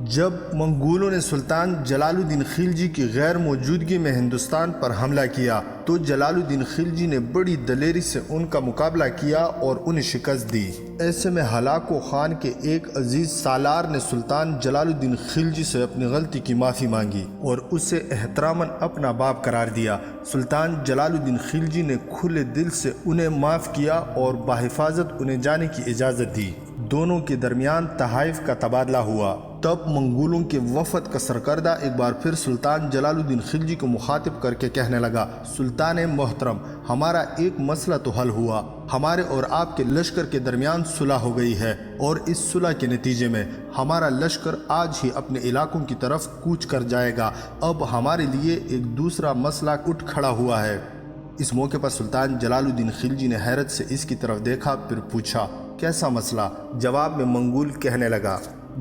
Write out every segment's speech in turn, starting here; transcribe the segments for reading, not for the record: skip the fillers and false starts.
جب منگولوں نے سلطان جلال الدین خلجی کی غیر موجودگی میں ہندوستان پر حملہ کیا تو جلال الدین خلجی نے بڑی دلیری سے ان کا مقابلہ کیا اور انہیں شکست دی۔ ایسے میں ہلاکو خان کے ایک عزیز سالار نے سلطان جلال الدین خلجی سے اپنی غلطی کی معافی مانگی اور اسے احتراماً اپنا باپ قرار دیا۔ سلطان جلال الدین خلجی نے کھلے دل سے انہیں معاف کیا اور بحفاظت انہیں جانے کی اجازت دی۔ دونوں کے درمیان تحائف کا تبادلہ ہوا۔ تب منگولوں کے وفد کا سرکردہ ایک بار پھر سلطان جلال الدین خلجی کو مخاطب کر کے کہنے لگا، سلطان محترم، ہمارا ایک مسئلہ تو حل ہوا۔ ہمارے اور آپ کے لشکر کے درمیان صلح ہو گئی ہے اور اس صلح کے نتیجے میں ہمارا لشکر آج ہی اپنے علاقوں کی طرف کوچ کر جائے گا۔ اب ہمارے لیے ایک دوسرا مسئلہ اٹھ کھڑا ہوا ہے۔ اس موقع پر سلطان جلال الدین خلجی نے حیرت سے اس کی طرف دیکھا، پھر پوچھا، کیسا مسئلہ؟ جواب میں منگول کہنے لگا،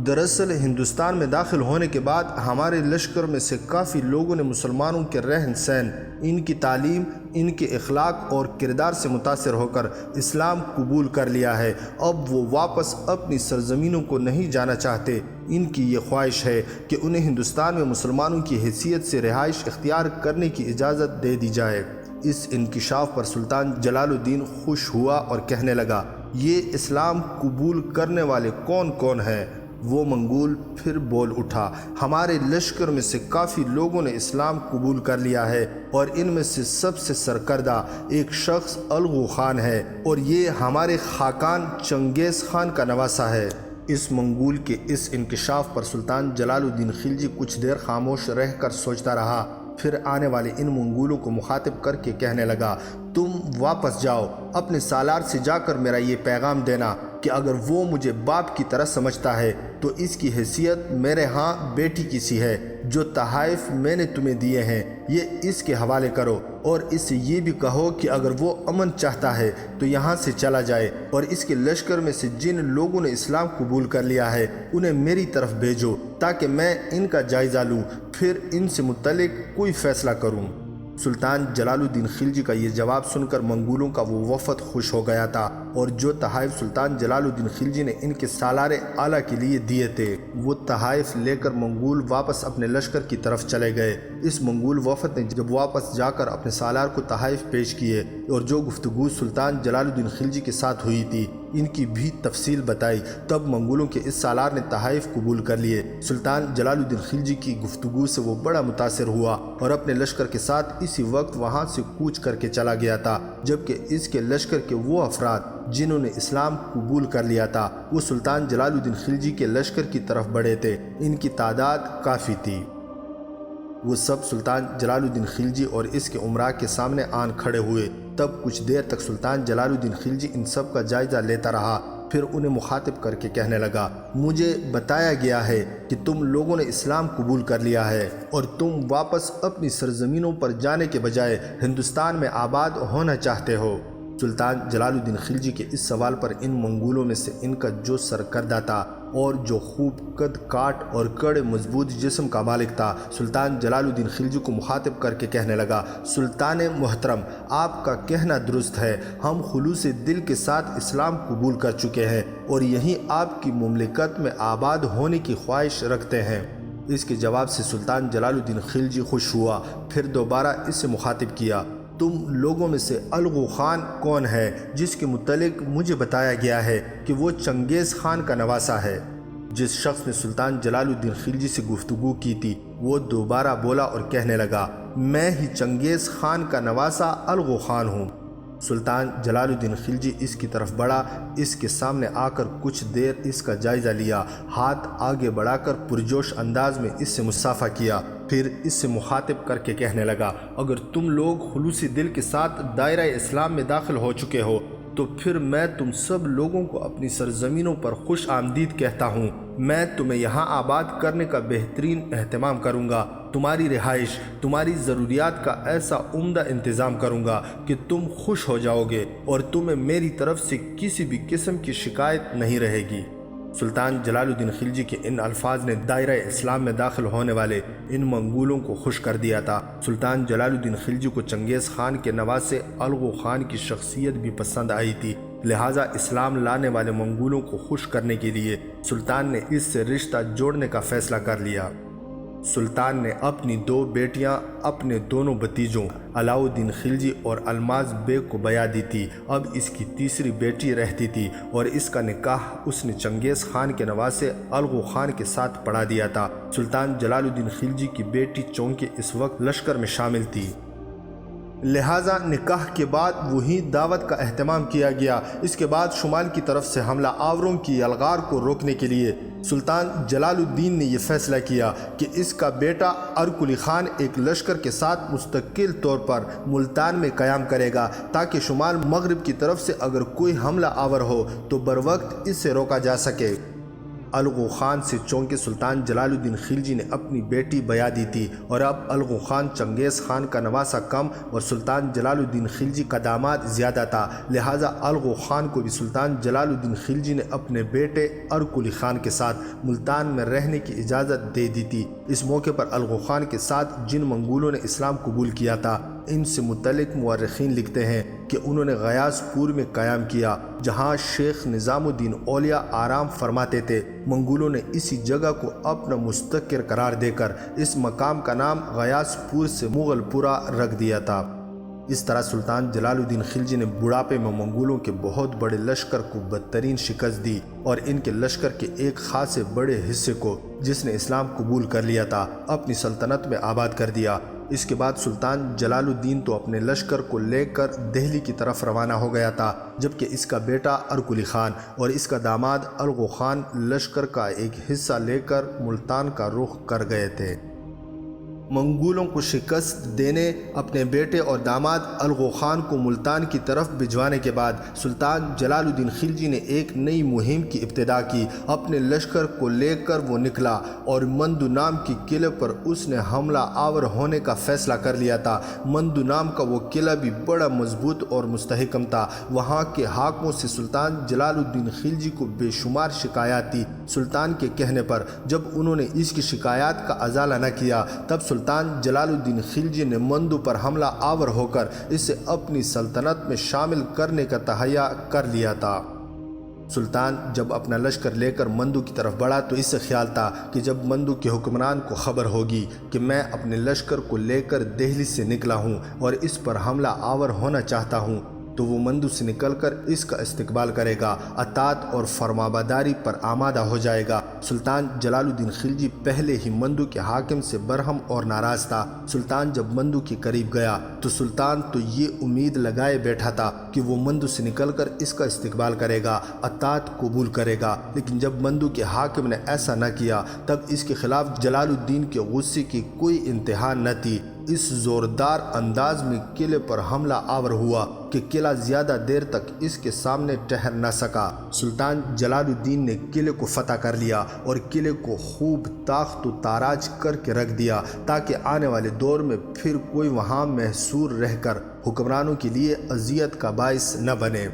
دراصل ہندوستان میں داخل ہونے کے بعد ہمارے لشکر میں سے کافی لوگوں نے مسلمانوں کے رہن سہن، ان کی تعلیم، ان کے اخلاق اور کردار سے متاثر ہو کر اسلام قبول کر لیا ہے۔ اب وہ واپس اپنی سرزمینوں کو نہیں جانا چاہتے۔ ان کی یہ خواہش ہے کہ انہیں ہندوستان میں مسلمانوں کی حیثیت سے رہائش اختیار کرنے کی اجازت دے دی جائے۔ اس انکشاف پر سلطان جلال الدین خوش ہوا اور کہنے لگا، یہ اسلام قبول کرنے والے کون کون ہیں؟ وہ منگول پھر بول اٹھا، ہمارے لشکر میں سے کافی لوگوں نے اسلام قبول کر لیا ہے اور ان میں سے سب سے سرکردہ ایک شخص الغو خان ہے اور یہ ہمارے خاقان چنگیز خان کا نواسہ ہے۔ اس منگول کے اس انکشاف پر سلطان جلال الدین خلجی کچھ دیر خاموش رہ کر سوچتا رہا، پھر آنے والے ان منگولوں کو مخاطب کر کے کہنے لگا، تم واپس جاؤ، اپنے سالار سے جا کر میرا یہ پیغام دینا کہ اگر وہ مجھے باپ کی طرح سمجھتا ہے تو اس کی حیثیت میرے ہاں بیٹی کی سی ہے۔ جو تحائف میں نے تمہیں دیے ہیں یہ اس کے حوالے کرو اور اس سے یہ بھی کہو کہ اگر وہ امن چاہتا ہے تو یہاں سے چلا جائے اور اس کے لشکر میں سے جن لوگوں نے اسلام قبول کر لیا ہے انہیں میری طرف بھیجو تاکہ میں ان کا جائزہ لوں، پھر ان سے متعلق کوئی فیصلہ کروں۔ سلطان جلال الدین خلجی کا یہ جواب سن کر منگولوں کا وہ وفد خوش ہو گیا تھا اور جو تحائف سلطان جلال الدین خلجی نے ان کے سالار اعلیٰ کے لیے دیے تھے وہ تحائف لے کر منگول واپس اپنے لشکر کی طرف چلے گئے۔ اس منگول وفد نے جب واپس جا کر اپنے سالار کو تحائف پیش کیے اور جو گفتگو سلطان جلال الدین خلجی کے ساتھ ہوئی تھی ان کی بھی تفصیل بتائی، تب منگولوں کے اس سالار نے تحائف قبول کر لیے۔ سلطان جلال الدین خلجی کی گفتگو سے وہ بڑا متاثر ہوا اور اپنے لشکر کے ساتھ اسی وقت وہاں سے کوچ کر کے چلا گیا تھا، جبکہ اس کے لشکر کے وہ افراد جنہوں نے اسلام قبول کر لیا تھا وہ سلطان جلال الدین خلجی کے لشکر کی طرف بڑھے تھے۔ ان کی تعداد کافی تھی۔ وہ سب سلطان جلال الدین خلجی اور اس کے امراء کے سامنے آن کھڑے ہوئے۔ تب کچھ دیر تک سلطان جلال الدین خلجی ان سب کا جائزہ لیتا رہا، پھر انہیں مخاطب کر کے کہنے لگا، مجھے بتایا گیا ہے کہ تم لوگوں نے اسلام قبول کر لیا ہے اور تم واپس اپنی سرزمینوں پر جانے کے بجائے ہندوستان میں آباد ہونا چاہتے ہو۔ سلطان جلال الدین خلجی کے اس سوال پر ان منگولوں میں سے ان کا جو سرکردہ تھا اور جو خوب قد کاٹ اور کڑے مضبوط جسم کا مالک تھا، سلطان جلال الدین خلجی کو مخاطب کر کے کہنے لگا، سلطان محترم، آپ کا کہنا درست ہے، ہم خلوص دل کے ساتھ اسلام قبول کر چکے ہیں اور یہیں آپ کی مملکت میں آباد ہونے کی خواہش رکھتے ہیں۔ اس کے جواب سے سلطان جلال الدین خلجی خوش ہوا، پھر دوبارہ اس سے مخاطب کیا، تم لوگوں میں سے الغو خان کون ہے جس کے متعلق مجھے بتایا گیا ہے کہ وہ چنگیز خان کا نواسہ ہے؟ جس شخص نے سلطان جلال الدین خلجی سے گفتگو کی تھی وہ دوبارہ بولا اور کہنے لگا، میں ہی چنگیز خان کا نواسہ الغو خان ہوں۔ سلطان جلال الدین خلجی اس کی طرف بڑھا، اس کے سامنے آ کر کچھ دیر اس کا جائزہ لیا، ہاتھ آگے بڑھا کر پرجوش انداز میں اس سے مصافحہ کیا، پھر اس سے مخاطب کر کے کہنے لگا، اگر تم لوگ خلوصی دل کے ساتھ دائرہ اسلام میں داخل ہو چکے ہو تو پھر میں تم سب لوگوں کو اپنی سرزمینوں پر خوش آمدید کہتا ہوں۔ میں تمہیں یہاں آباد کرنے کا بہترین اہتمام کروں گا، تمہاری رہائش، تمہاری ضروریات کا ایسا عمدہ انتظام کروں گا کہ تم خوش ہو جاؤ گے اور تمہیں میری طرف سے کسی بھی قسم کی شکایت نہیں رہے گی۔ سلطان جلال الدین خلجی کے ان الفاظ نے دائرہ اسلام میں داخل ہونے والے ان منگولوں کو خوش کر دیا تھا۔ سلطان جلال الدین خلجی کو چنگیز خان کے نواسے الغو خان کی شخصیت بھی پسند آئی تھی لہٰذا اسلام لانے والے منگولوں کو خوش کرنے کے لیے سلطان نے اس سے رشتہ جوڑنے کا فیصلہ کر لیا۔ سلطان نے اپنی 2 بیٹیاں اپنے دونوں بھتیجوں علاؤ الدین خلجی اور الماس بیگ کو بیعہ دی تھی۔ اب اس کی تیسری بیٹی رہتی تھی اور اس کا نکاح اس نے چنگیز خان کے نواسے الغو خان کے ساتھ پڑھا دیا تھا۔ سلطان جلال الدین خلجی کی بیٹی چونکہ اس وقت لشکر میں شامل تھی، لہٰذا نکاح کے بعد وہی دعوت کا اہتمام کیا گیا۔ اس کے بعد شمال کی طرف سے حملہ آوروں کی یلغار کو روکنے کے لیے سلطان جلال الدین نے یہ فیصلہ کیا کہ اس کا بیٹا ارکلی خان ایک لشکر کے ساتھ مستقل طور پر ملتان میں قیام کرے گا تاکہ شمال مغرب کی طرف سے اگر کوئی حملہ آور ہو تو بروقت اس سے روکا جا سکے۔ الغو خان سے چونکہ سلطان جلال الدین خلجی نے اپنی بیٹی بیعہ دی تھی اور اب الغو خان چنگیز خان کا نواسہ کم اور سلطان جلال الدین خلجی کا داماد زیادہ تھا، لہٰذا الغو خان کو بھی سلطان جلال الدین خلجی نے اپنے بیٹے ارکلی خان کے ساتھ ملتان میں رہنے کی اجازت دے دی تھی۔ اس موقع پر الغو خان کے ساتھ جن منگولوں نے اسلام قبول کیا تھا ان سے متعلق مورخین لکھتے ہیں کہ انہوں نے غیاث پور میں قیام کیا جہاں شیخ نظام الدین اولیاء آرام فرماتے تھے۔ منگولوں نے اسی جگہ کو اپنا مستقر قرار دے کر اس مقام کا نام غیاث پور سے مغل پورہ رکھ دیا تھا۔ اس طرح سلطان جلال الدین خلجی نے بڑھاپے میں منگولوں کے بہت بڑے لشکر کو بدترین شکست دی اور ان کے لشکر کے ایک خاصے بڑے حصے کو جس نے اسلام قبول کر لیا تھا اپنی سلطنت میں آباد کر دیا۔ اس کے بعد سلطان جلال الدین تو اپنے لشکر کو لے کر دہلی کی طرف روانہ ہو گیا تھا، جبکہ اس کا بیٹا ارکلی خان اور اس کا داماد الغو خان لشکر کا ایک حصہ لے کر ملتان کا رخ کر گئے تھے۔ منگولوں کو شکست دینے اپنے بیٹے اور داماد الغو خان کو ملتان کی طرف بھجوانے کے بعد سلطان جلال الدین خلجی نے ایک نئی مہم کی ابتدا کی۔ اپنے لشکر کو لے کر وہ نکلا اور مندو نام کے قلعے پر اس نے حملہ آور ہونے کا فیصلہ کر لیا تھا۔ مندو نام کا وہ قلعہ بھی بڑا مضبوط اور مستحکم تھا۔ وہاں کے حاکموں سے سلطان جلال الدین خلجی کو بے شمار شکایات تھی۔ سلطان کے کہنے پر جب انہوں نے اس کی شکایات کا ازالہ نہ کیا تب سلطان جلال الدین خلجی نے مندو پر حملہ آور ہو کر اسے اپنی سلطنت میں شامل کرنے کا تہیہ کر لیا تھا۔ سلطان جب اپنا لشکر لے کر مندو کی طرف بڑھا تو اس سے خیال تھا کہ جب مندو کے حکمران کو خبر ہوگی کہ میں اپنے لشکر کو لے کر دہلی سے نکلا ہوں اور اس پر حملہ آور ہونا چاہتا ہوں تو وہ مندو سے نکل کر اس کا استقبال کرے گا، اطاعت اور فرمانبرداری پر آمادہ ہو جائے گا۔ سلطان جلال الدین خلجی پہلے ہی مندو کے حاکم سے برہم اور ناراض تھا۔ سلطان جب مندو کے قریب گیا تو سلطان تو یہ امید لگائے بیٹھا تھا کہ وہ مندو سے نکل کر اس کا استقبال کرے گا، اطاعت قبول کرے گا، لیکن جب مندو کے حاکم نے ایسا نہ کیا تب اس کے خلاف جلال الدین کے غصے کی کوئی انتہا نہ تھی۔ اس زوردار انداز میں قلعے پر حملہ آور ہوا کہ قلعہ زیادہ دیر تک اس کے سامنے ٹھہر نہ سکا۔ سلطان جلال الدین نے قلعے کو فتح کر لیا اور قلعے کو خوب تاخت و تاراج کر کے رکھ دیا تاکہ آنے والے دور میں پھر کوئی وہاں محصور رہ کر حکمرانوں کے لیے اذیت کا باعث نہ بنے۔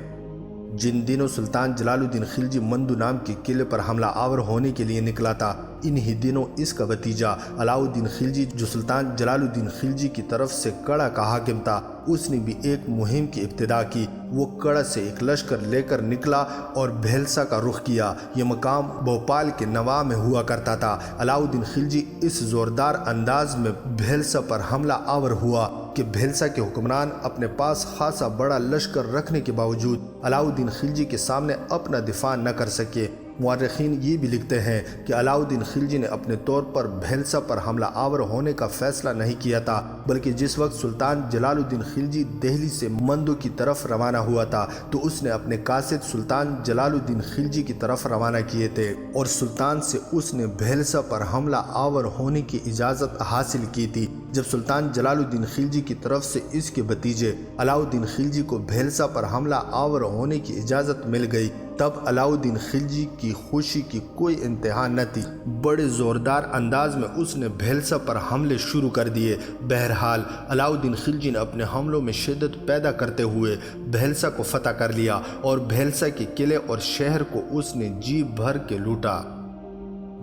جن دنوں سلطان جلال الدین خلجی مندو نام کے قلعے پر حملہ آور ہونے کے لیے نکلا تھا انہی دنوں اس کا بھتیجا علاؤ الدین خلجی جو سلطان جلال الدین خلجی کی طرف سے کڑہ کا حاکم تھا اس نے بھی ایک مہم کی ابتدا کی۔ وہ کڑہ سے ایک لشکر لے کر نکلا اور بھیلسا کا رخ کیا۔ یہ مقام بھوپال کے نواح میں ہوا کرتا تھا۔ علاؤ الدین خلجی اس زوردار انداز میں بھیلسا پر حملہ آور ہوا کہ بھیلسا کے حکمران اپنے پاس خاصا بڑا لشکر رکھنے کے باوجود علاؤ الدین خلجی کے سامنے اپنا دفاع نہ کر سکے۔ مورخین یہ بھی لکھتے ہیں کہ علاؤ الدین خلجی نے اپنے طور پر بھیلسا پر حملہ آور ہونے کا فیصلہ نہیں کیا تھا، بلکہ جس وقت سلطان جلال الدین خلجی دہلی سے مندو کی طرف روانہ ہوا تھا تو اس نے اپنے قاصد سلطان جلال الدین خلجی کی طرف روانہ کیے تھے اور سلطان سے اس نے بھیلسا پر حملہ آور ہونے کی اجازت حاصل کی تھی۔ جب سلطان جلال الدین خلجی کی طرف سے اس کے بھتیجے علاؤ الدین خلجی کو بھیلسا پر حملہ آور ہونے کی اجازت مل گئی تب علاؤ الدین خلجی کی خوشی کی کوئی انتہا نہ تھی۔ بڑے زوردار انداز میں اس نے بھیلسا پر حملے شروع کر دیے۔ بہرحال علاؤ الدین خلجی نے اپنے حملوں میں شدت پیدا کرتے ہوئے بھیلسا کو فتح کر لیا اور بھیلسا کے قلعے اور شہر کو اس نے جی بھر کے لوٹا۔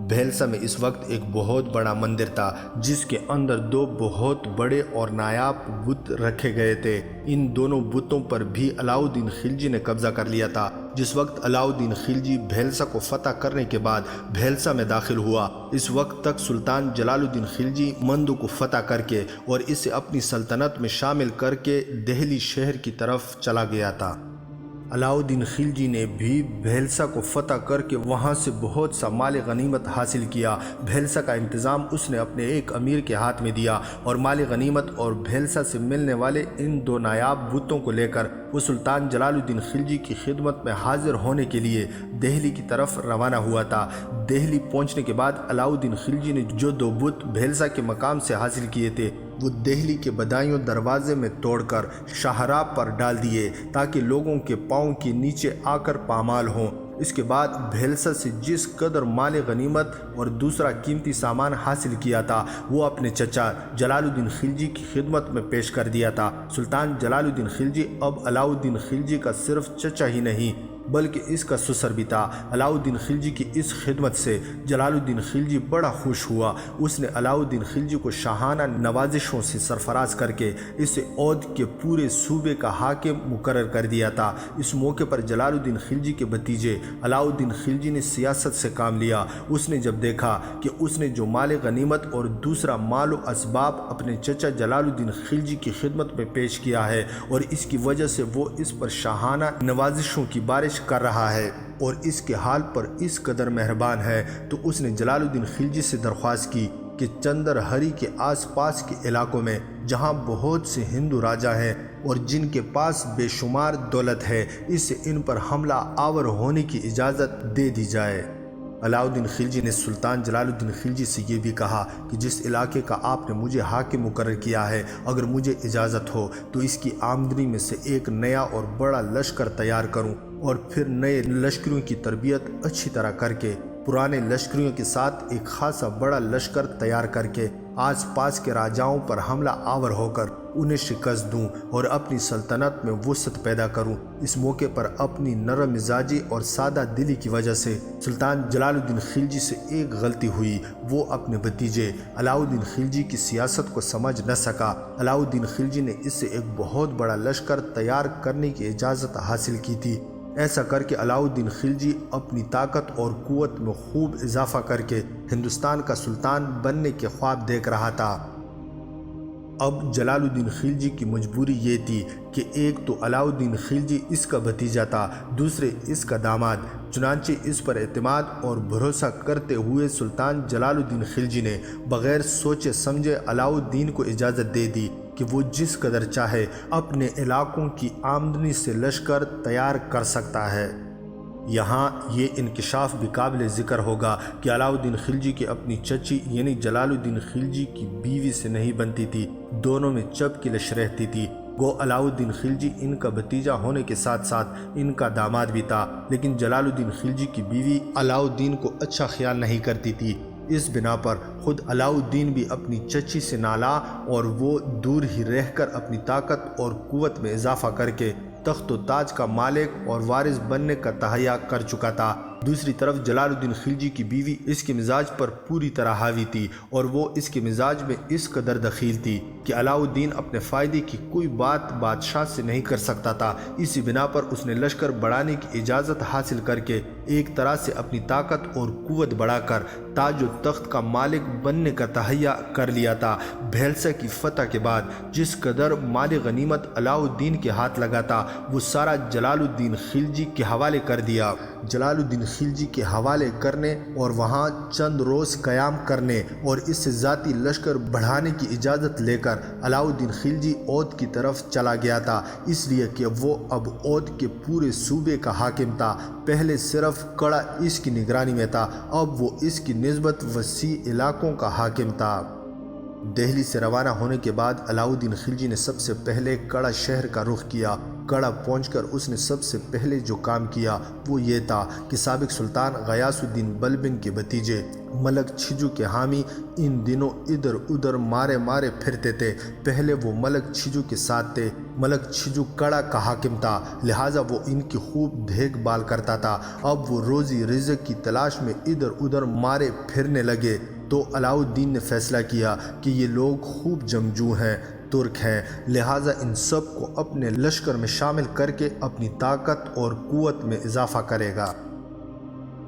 بھیلسا میں اس وقت ایک بہت بڑا مندر تھا جس کے اندر 2 بہت بڑے اور نایاب بت رکھے گئے تھے۔ ان دونوں بتوں پر بھی علاؤالدین خلجی نے قبضہ کر لیا تھا۔ جس وقت علاؤالدین خلجی بھیلسا کو فتح کرنے کے بعد بھیلسا میں داخل ہوا، اس وقت تک سلطان جلال الدین خلجی مندو کو فتح کر کے اور اسے اپنی سلطنت میں شامل کر کے دہلی شہر کی طرف چلا گیا تھا۔ علاؤالدین خلجی نے بھی بھیلسا کو فتح کر کے وہاں سے بہت سا مال غنیمت حاصل کیا۔ بھیلسا کا انتظام اس نے اپنے ایک امیر کے ہاتھ میں دیا اور مال غنیمت اور بھیلسا سے ملنے والے ان 2 نایاب بتوں کو لے کر وہ سلطان جلال الدین خلجی کی خدمت میں حاضر ہونے کے لیے دہلی کی طرف روانہ ہوا تھا۔ دہلی پہنچنے کے بعد علاؤالدین خلجی نے جو 2 بت بھیلسا کے مقام سے حاصل کیے تھے وہ دہلی کے بدایوں دروازے میں توڑ کر شاہراہ پر ڈال دیے تاکہ لوگوں کے پاؤں کے نیچے آ کر پامال ہوں۔ اس کے بعد بھیلسا سے جس قدر مال غنیمت اور دوسرا قیمتی سامان حاصل کیا تھا وہ اپنے چچا جلال الدین خلجی کی خدمت میں پیش کر دیا تھا۔ سلطان جلال الدین خلجی اب علاؤالدین خلجی کا صرف چچا ہی نہیں بلکہ اس کا سسر بھی تھا۔ علاؤالدین خلجی کی اس خدمت سے جلال الدین خلجی بڑا خوش ہوا۔ اس نے علاؤالدین خلجی کو شاہانہ نوازشوں سے سرفراز کر کے اسے اودھ کے پورے صوبے کا حاکم مقرر کر دیا تھا۔ اس موقع پر جلال الدین خلجی کے بھتیجے علاؤالدین خلجی نے سیاست سے کام لیا۔ اس نے جب دیکھا کہ اس نے جو مال غنیمت اور دوسرا مال و اسباب اپنے چچا جلال الدین خلجی کی خدمت میں پیش کیا ہے اور اس کی وجہ سے وہ اس پر شاہانہ نوازشوں کی بارش کر رہا ہے اور اس کے حال پر اس قدر مہربان ہے، تو اس نے جلال الدین خلجی سے درخواست کی کہ چندر ہری کے آس پاس کے علاقوں میں جہاں بہت سے ہندو راجا ہیں اور جن کے پاس بے شمار دولت ہے، اسے ان پر حملہ آور ہونے کی اجازت دے دی جائے۔ علاؤالدین خلجی نے سلطان جلال الدین خلجی سے یہ بھی کہا کہ جس علاقے کا آپ نے مجھے حاکم مقرر کیا ہے، اگر مجھے اجازت ہو تو اس کی آمدنی میں سے ایک نیا اور بڑا لشکر تیار کروں اور پھر نئے لشکریوں کی تربیت اچھی طرح کر کے پرانے لشکریوں کے ساتھ ایک خاصا بڑا لشکر تیار کر کے آس پاس کے راجاؤں پر حملہ آور ہو کر انہیں شکست دوں اور اپنی سلطنت میں وسعت پیدا کروں۔ اس موقع پر اپنی نرم مزاجی اور سادہ دلی کی وجہ سے سلطان جلال الدین خلجی سے ایک غلطی ہوئی، وہ اپنے بھتیجے علاؤالدین خلجی کی سیاست کو سمجھ نہ سکا۔ علاؤالدین خلجی نے اس سے ایک بہت بڑا لشکر تیار کرنے کی اجازت حاصل کی تھی۔ ایسا کر کے علاؤالدین خلجی اپنی طاقت اور قوت میں خوب اضافہ کر کے ہندوستان کا سلطان بننے کے خواب دیکھ رہا تھا۔ اب جلال الدین خلجی کی مجبوری یہ تھی کہ ایک تو علاؤالدین خلجی اس کا بھتیجا تھا، دوسرے اس کا داماد۔ چنانچہ اس پر اعتماد اور بھروسہ کرتے ہوئے سلطان جلال الدین خلجی نے بغیر سوچے سمجھے علاؤالدین کو اجازت دے دی کہ وہ جس قدر چاہے اپنے علاقوں کی آمدنی سے لشکر تیار کر سکتا ہے۔ یہاں یہ انکشاف بھی قابل ذکر ہوگا کہ علاؤالدین خلجی کی اپنی چچی یعنی جلال الدین خلجی کی بیوی سے نہیں بنتی تھی، دونوں میں چپ کی لش رہتی تھی۔ گو علاؤالدین خلجی ان کا بھتیجا ہونے کے ساتھ ساتھ ان کا داماد بھی تھا، لیکن جلال الدین خلجی کی بیوی علاؤالدین کو اچھا خیال نہیں کرتی تھی۔ اس بنا پر خود علاؤالدین بھی اپنی چچی سے نالا اور وہ دور ہی رہ کر اپنی طاقت اور قوت میں اضافہ کر کے تخت و تاج کا مالک اور وارث بننے کا تہیا کر چکا تھا۔ دوسری طرف جلال الدین خلجی کی بیوی اس کے مزاج پر پوری طرح حاوی تھی اور وہ اس کے مزاج میں اس قدر دخیل تھی کہ علاؤالدین اپنے فائدے کی کوئی بات بادشاہ سے نہیں کر سکتا تھا۔ اسی بنا پر اس نے لشکر بڑھانے کی اجازت حاصل کر کے ایک طرح سے اپنی طاقت اور قوت بڑھا کر تاج و تخت کا مالک بننے کا تہیا کر لیا تھا۔ بھیلسا کی فتح کے بعد جس قدر مال غنیمت علاؤالدین کے ہاتھ لگا تھا وہ سارا جلال الدین خلجی کے حوالے کر دیا۔ جلال الدین خلجی کے حوالے کرنے اور وہاں چند روز قیام کرنے اور اس سے ذاتی لشکر بڑھانے کی اجازت لے کر علاؤالدین خلجی اودھ کی طرف چلا گیا تھا، اس لیے کہ وہ اب اودھ کے پورے صوبے کا حاکم تھا۔ پہلے صرف کڑا اس کی نگرانی میں تھا، اب وہ اس کی نسبت وسیع علاقوں کا حاکم تھا۔ دہلی سے روانہ ہونے کے بعد علاؤالدین خلجی نے سب سے پہلے کڑا شہر کا رخ کیا کڑا پہنچ کر اس نے سب سے پہلے جو کام کیا وہ یہ تھا کہ سابق سلطان غیاث الدین بلبن کے بھتیجے ملک چھجو کے حامی ان دنوں ادھر ادھر مارے پھرتے تھے۔ پہلے وہ ملک چھجو کے ساتھ تھے۔ ملک چھجو کڑا کا حاکم تھا، لہٰذا وہ ان کی خوب دیکھ بھال کرتا تھا۔ اب وہ روزی رزق کی تلاش میں ادھر ادھر مارے پھرنے لگے تو علاؤ الدین نے فیصلہ کیا کہ یہ لوگ خوب جنگجو ہیں، ترک ہیں، لہٰذا ان سب کو اپنے لشکر میں شامل کر کے اپنی طاقت اور قوت میں اضافہ کرے گا۔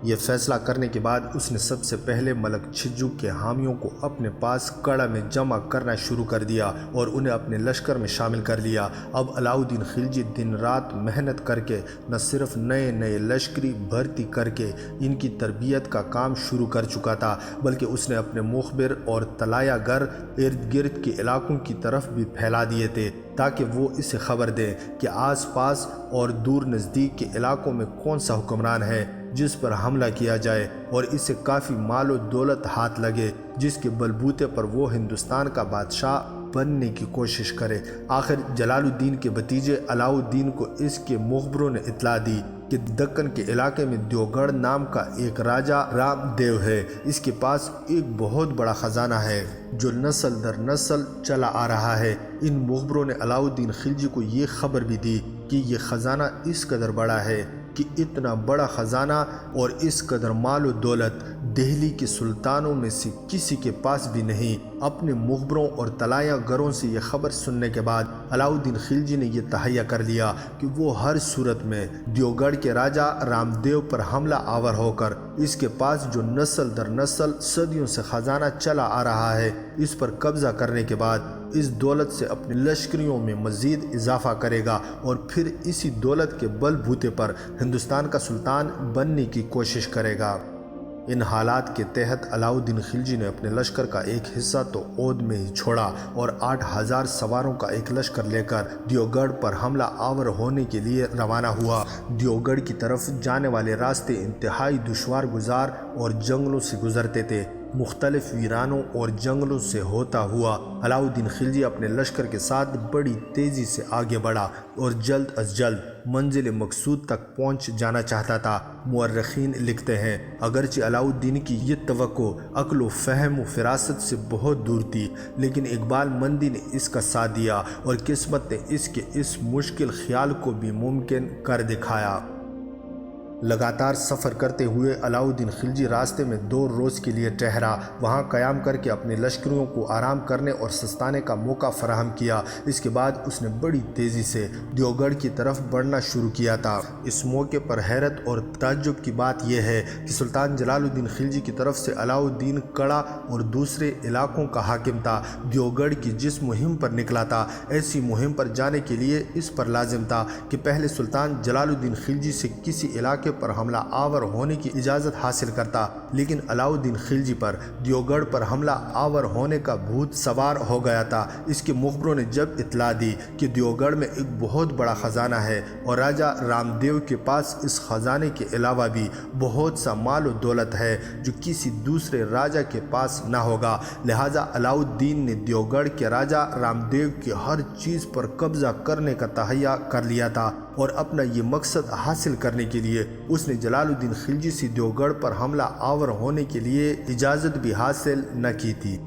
یہ فیصلہ کرنے کے بعد اس نے سب سے پہلے ملک چھجو کے حامیوں کو اپنے پاس کڑا میں جمع کرنا شروع کر دیا اور انہیں اپنے لشکر میں شامل کر لیا۔ اب علاؤ الدین خلجی دن رات محنت کر کے نہ صرف نئے لشکری بھرتی کر کے ان کی تربیت کا کام شروع کر چکا تھا، بلکہ اس نے اپنے مخبر اور طلایہ گر ارد گرد کے علاقوں کی طرف بھی پھیلا دیے تھے تاکہ وہ اسے خبر دیں کہ آس پاس اور دور نزدیک کے علاقوں میں کون سا حکمران ہے جس پر حملہ کیا جائے اور اسے کافی مال و دولت ہاتھ لگے، جس کے بلبوتے پر وہ ہندوستان کا بادشاہ بننے کی کوشش کرے۔ آخر جلال الدین کے بھتیجے علاؤ الدین کو اس کے مخبروں نے اطلاع دی کہ دکن کے علاقے میں دیوگڑھ نام کا ایک راجہ رام دیو ہے، اس کے پاس ایک بہت بڑا خزانہ ہے جو نسل در نسل چلا آ رہا ہے۔ ان مخبروں نے علاؤ الدین خلجی کو یہ خبر بھی دی کہ یہ خزانہ اس قدر بڑا ہے کہ اتنا بڑا خزانہ اور اس قدر مال و دولت دہلی کے سلطانوں میں سے کسی کے پاس بھی نہیں۔ اپنے مخبروں اور طلایہ گروں سے یہ خبر سننے کے بعد علاؤ الدین خلجی نے یہ تہیہ کر لیا کہ وہ ہر صورت میں دیوگڑھ کے راجہ رام دیو پر حملہ آور ہو کر اس کے پاس جو نسل در نسل صدیوں سے خزانہ چلا آ رہا ہے اس پر قبضہ کرنے کے بعد اس دولت سے اپنے لشکریوں میں مزید اضافہ کرے گا اور پھر اسی دولت کے بل بوتے پر ہندوستان کا سلطان بننے کی کوشش کرے گا۔ ان حالات کے تحت علاؤ الدین خلجی نے اپنے لشکر کا ایک حصہ تو اودھ میں ہی چھوڑا اور 8000 سواروں کا ایک لشکر لے کر دیوگڑھ پر حملہ آور ہونے کے لیے روانہ ہوا۔ دیوگڑھ کی طرف جانے والے راستے انتہائی دشوار گزار اور جنگلوں سے گزرتے تھے۔ مختلف ویرانوں اور جنگلوں سے ہوتا ہوا علاؤ الدین خلجی اپنے لشکر کے ساتھ بڑی تیزی سے آگے بڑھا اور جلد از جلد منزل مقصود تک پہنچ جانا چاہتا تھا۔ مورخین لکھتے ہیں اگرچہ علاؤ الدین کی یہ توقع عقل و فہم و فراست سے بہت دور تھی، لیکن اقبال مندی نے اس کا ساتھ دیا اور قسمت نے اس کے اس مشکل خیال کو بھی ممکن کر دکھایا۔ لگاتار سفر کرتے ہوئے علاؤ الدین خلجی راستے میں 2 روز کے لیے ٹھہرا، وہاں قیام کر کے اپنے لشکریوں کو آرام کرنے اور سستانے کا موقع فراہم کیا۔ اس کے بعد اس نے بڑی تیزی سے دیوگڑھ کی طرف بڑھنا شروع کیا تھا۔ اس موقع پر حیرت اور تعجب کی بات یہ ہے کہ سلطان جلال الدین خلجی کی طرف سے علاؤ الدین کڑا اور دوسرے علاقوں کا حاکم تھا۔ دیوگڑھ کی جس مہم پر نکلا تھا، ایسی مہم پر جانے کے لیے اس پر لازم تھا کہ پہلے سلطان جلال الدین خلجی سے کسی علاقے پر حملہ آور ہونے کی اجازت حاصل کرتا، لیکن علاؤ الدین خلجی پر دیوگڑھ پر حملہ آور ہونے کا بھوت سوار ہو گیا تھا۔ اس کے مخبروں نے جب اطلاع دی کہ دیوگڑھ میں ایک بہت بڑا خزانہ ہے اور راجہ رام دیو کے پاس اس خزانے کے علاوہ بھی بہت سا مال و دولت ہے جو کسی دوسرے راجہ کے پاس نہ ہوگا، لہٰذا علاؤ الدین نے دیوگڑھ کے راجہ رام دیو کی ہر چیز پر قبضہ کرنے کا تہیہ کر لیا تھا اور اپنا یہ مقصد حاصل کرنے کے لیے اس نے جلال الدین خلجی سے دیوگڑھ پر حملہ آور ہونے کے لیے اجازت بھی حاصل نہ کی تھی۔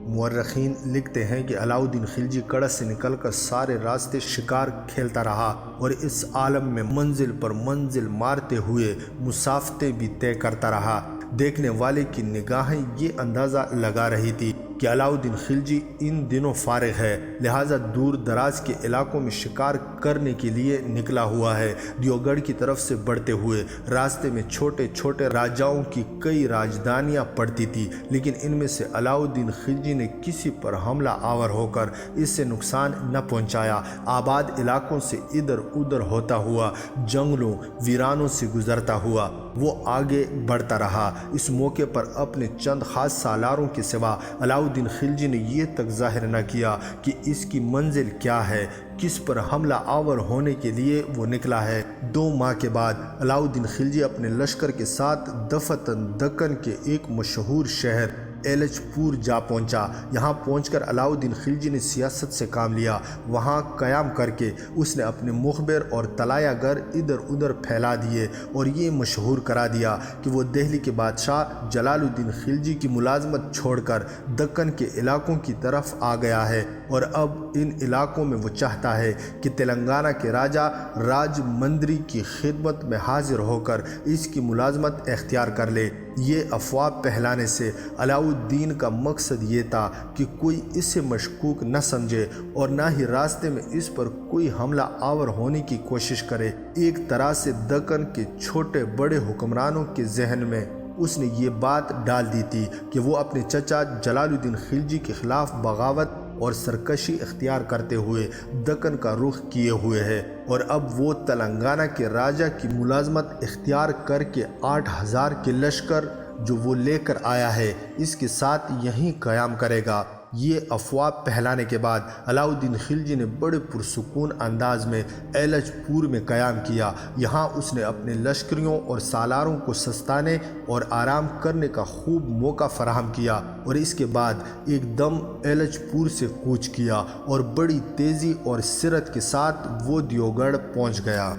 مورخین لکھتے ہیں کہ علاؤ الدین خلجی کڑا سے نکل کر سارے راستے شکار کھیلتا رہا اور اس عالم میں منزل پر منزل مارتے ہوئے مسافتیں بھی طے کرتا رہا۔ دیکھنے والے کی نگاہیں یہ اندازہ لگا رہی تھی کہ علاؤ الدین خلجی ان دنوں فارغ ہے، لہٰذا دور دراز کے علاقوں میں شکار کرنے کے لیے نکلا ہوا ہے۔ دیوگڑھ کی طرف سے بڑھتے ہوئے راستے میں چھوٹے چھوٹے راجاؤں کی کئی راجدھانیاں پڑتی تھی، لیکن ان میں سے علاؤ الدین خلجی نے کسی پر حملہ آور ہو کر اس سے نقصان نہ پہنچایا۔ آباد علاقوں سے ادھر ادھر ہوتا ہوا جنگلوں ویرانوں سے گزرتا ہوا وہ آگے بڑھتا رہا۔ اس موقع پر اپنے چند خاص سالاروں کے سوا علاؤ الدین خلجی نے یہ تک ظاہر نہ کیا کہ اس کی منزل کیا ہے، کس پر حملہ آور ہونے کے لیے وہ نکلا ہے۔ 2 ماہ کے بعد علاؤ الدین خلجی اپنے لشکر کے ساتھ دفتن دکن کے ایک مشہور شہر ایلچ پور جا پہنچا۔ یہاں پہنچ کر علاؤالدین خلجی نے سیاست سے کام لیا۔ وہاں قیام کر کے اس نے اپنے مخبر اور طلایہ گر ادھر ادھر پھیلا دیے اور یہ مشہور کرا دیا کہ وہ دہلی کے بادشاہ جلال الدین خلجی کی ملازمت چھوڑ کر دکن کے علاقوں کی طرف آ گیا ہے اور اب ان علاقوں میں وہ چاہتا ہے کہ تلنگانہ کے راجہ راج مندری کی خدمت میں حاضر ہو کر اس کی ملازمت اختیار کر لے۔ یہ افواہ پھیلانے سے علاؤالدین کا مقصد یہ تھا کہ کوئی اسے مشکوک نہ سمجھے اور نہ ہی راستے میں اس پر کوئی حملہ آور ہونے کی کوشش کرے۔ ایک طرح سے دکن کے چھوٹے بڑے حکمرانوں کے ذہن میں اس نے یہ بات ڈال دی تھی کہ وہ اپنے چچا جلال الدین خلجی کے خلاف بغاوت اور سرکشی اختیار کرتے ہوئے دکن کا رخ کیے ہوئے ہے اور اب وہ تلنگانہ کے راجہ کی ملازمت اختیار کر کے 8000 کے لشکر جو وہ لے کر آیا ہے اس کے ساتھ یہیں قیام کرے گا۔ یہ افواہ پھیلانے کے بعد علاؤالدین خلجی نے بڑے پرسکون انداز میں ایلچ پور میں قیام کیا۔ یہاں اس نے اپنے لشکریوں اور سالاروں کو سستانے اور آرام کرنے کا خوب موقع فراہم کیا اور اس کے بعد ایک دم ایلچ پور سے کوچ کیا اور بڑی تیزی اور سرعت کے ساتھ وہ دیوگڑھ پہنچ گیا۔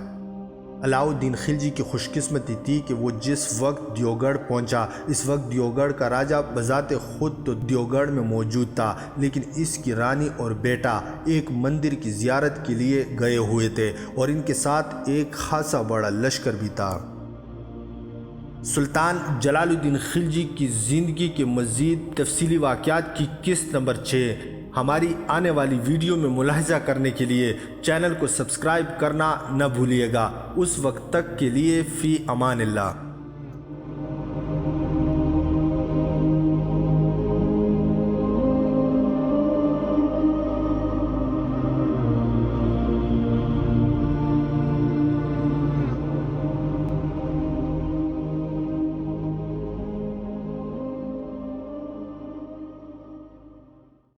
علاؤالدین خلجی کی خوش قسمتی تھی کہ وہ جس وقت دیوگڑھ پہنچا اس وقت دیوگڑھ کا راجہ بذات خود تو دیوگڑھ میں موجود تھا، لیکن اس کی رانی اور بیٹا ایک مندر کی زیارت کے لیے گئے ہوئے تھے اور ان کے ساتھ ایک خاصا بڑا لشکر بھی تھا۔ سلطان جلال الدین خلجی کی زندگی کے مزید تفصیلی واقعات کی قسط نمبر 6 ہماری آنے والی ویڈیو میں ملاحظہ کرنے کے لیے چینل کو سبسکرائب کرنا نہ بھولیے گا۔ اس وقت تک کے لیے فی امان اللہ۔